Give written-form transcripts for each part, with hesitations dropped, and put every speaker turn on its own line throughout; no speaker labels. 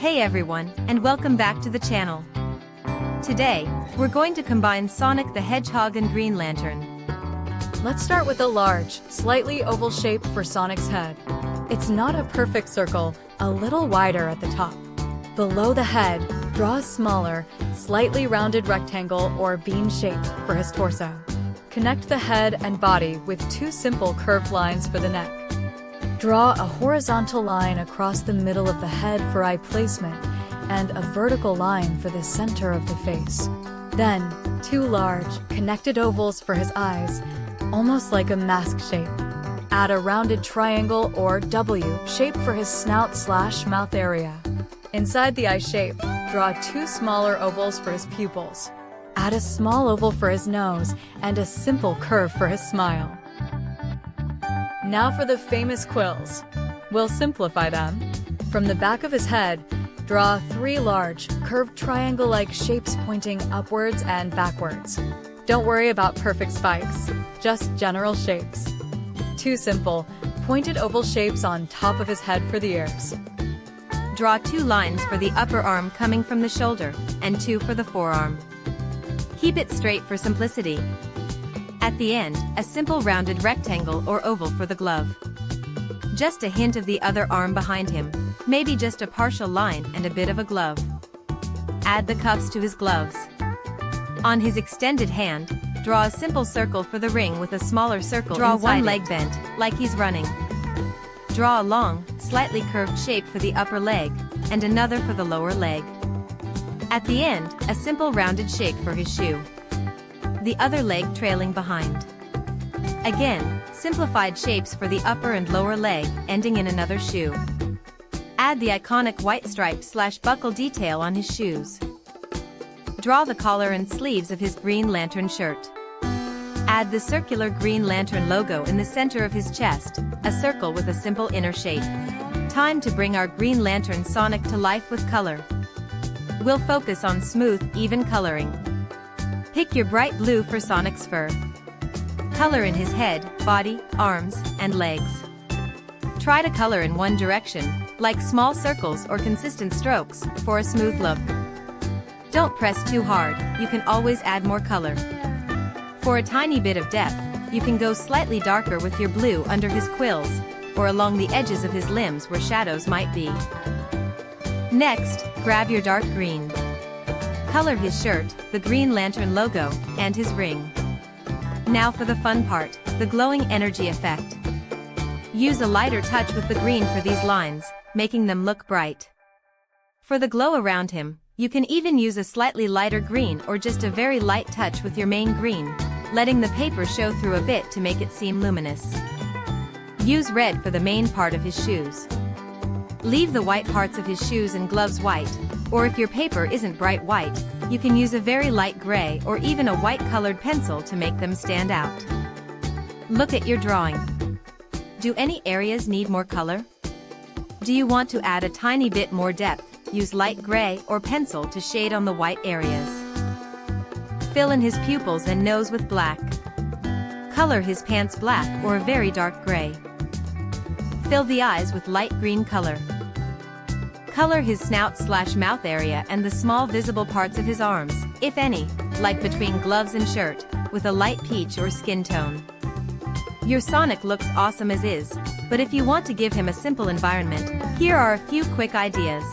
Hey everyone, and welcome back to the channel. Today, we're going to combine Sonic the Hedgehog and Green Lantern.
Let's start with a large, slightly oval shape for Sonic's head. It's not a perfect circle, a little wider at the top. Below the head, draw a smaller, slightly rounded rectangle or bean shape for his torso. Connect the head and body with two simple curved lines for the neck. Draw a horizontal line across the middle of the head for eye placement and a vertical line for the center of the face. Then, two large, connected ovals for his eyes, almost like a mask shape. Add a rounded triangle or W shape for his snout/mouth area. Inside the eye shape, draw two smaller ovals for his pupils. Add a small oval for his nose and a simple curve for his smile. Now for the famous quills. We'll simplify them. From the back of his head, draw three large, curved triangle-like shapes pointing upwards and backwards. Don't worry about perfect spikes, just general shapes. Two simple, pointed oval shapes on top of his head for the ears.
Draw two lines for the upper arm coming from the shoulder, and two for the forearm. Keep it straight for simplicity. At the end, a simple rounded rectangle or oval for the glove. Just a hint of the other arm behind him, maybe just a partial line and a bit of a glove. Add the cuffs to his gloves. On his extended hand, draw a simple circle for the ring with a smaller circle inside it. Draw one leg bent, like he's running. Draw a long, slightly curved shape for the upper leg, and another for the lower leg. At the end, a simple rounded shape for his shoe. The other leg trailing behind. Again, simplified shapes for the upper and lower leg, ending in another shoe. Add the iconic white stripe/buckle detail on his shoes. Draw the collar and sleeves of his Green Lantern shirt. Add the circular Green Lantern logo in the center of his chest, a circle with a simple inner shape. Time to bring our Green Lantern Sonic to life with color. We'll focus on smooth, even coloring. Pick your bright blue for Sonic's fur. Color in his head, body, arms, and legs. Try to color in one direction, like small circles or consistent strokes, for a smooth look. Don't press too hard, you can always add more color. For a tiny bit of depth, you can go slightly darker with your blue under his quills, or along the edges of his limbs where shadows might be. Next, grab your dark green. Color his shirt, the Green Lantern logo, and his ring. Now for the fun part, the glowing energy effect. Use a lighter touch with the green for these lines, making them look bright. For the glow around him, you can even use a slightly lighter green or just a very light touch with your main green, letting the paper show through a bit to make it seem luminous. Use red for the main part of his shoes. Leave the white parts of his shoes and gloves white, or if your paper isn't bright white, you can use a very light gray or even a white-colored pencil to make them stand out. Look at your drawing. Do any areas need more color? Do you want to add a tiny bit more depth? Use light gray or pencil to shade on the white areas. Fill in his pupils and nose with black. Color his pants black or a very dark gray. Fill the eyes with light green color. Color his snout/mouth area and the small visible parts of his arms, if any, like between gloves and shirt, with a light peach or skin tone. Your Sonic looks awesome as is, but if you want to give him a simple environment, here are a few quick ideas.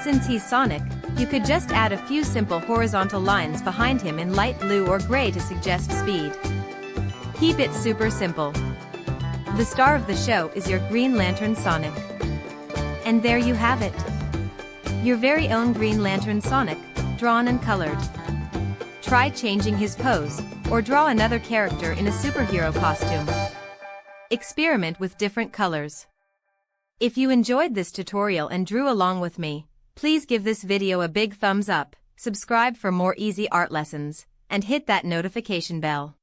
Since he's Sonic, you could just add a few simple horizontal lines behind him in light blue or gray to suggest speed. Keep it super simple. The star of the show is your Green Lantern Sonic. And there you have it. Your very own Green Lantern Sonic, drawn and colored. Try changing his pose, or draw another character in a superhero costume. Experiment with different colors. If you enjoyed this tutorial and drew along with me, please give this video a big thumbs up, subscribe for more easy art lessons, and hit that notification bell.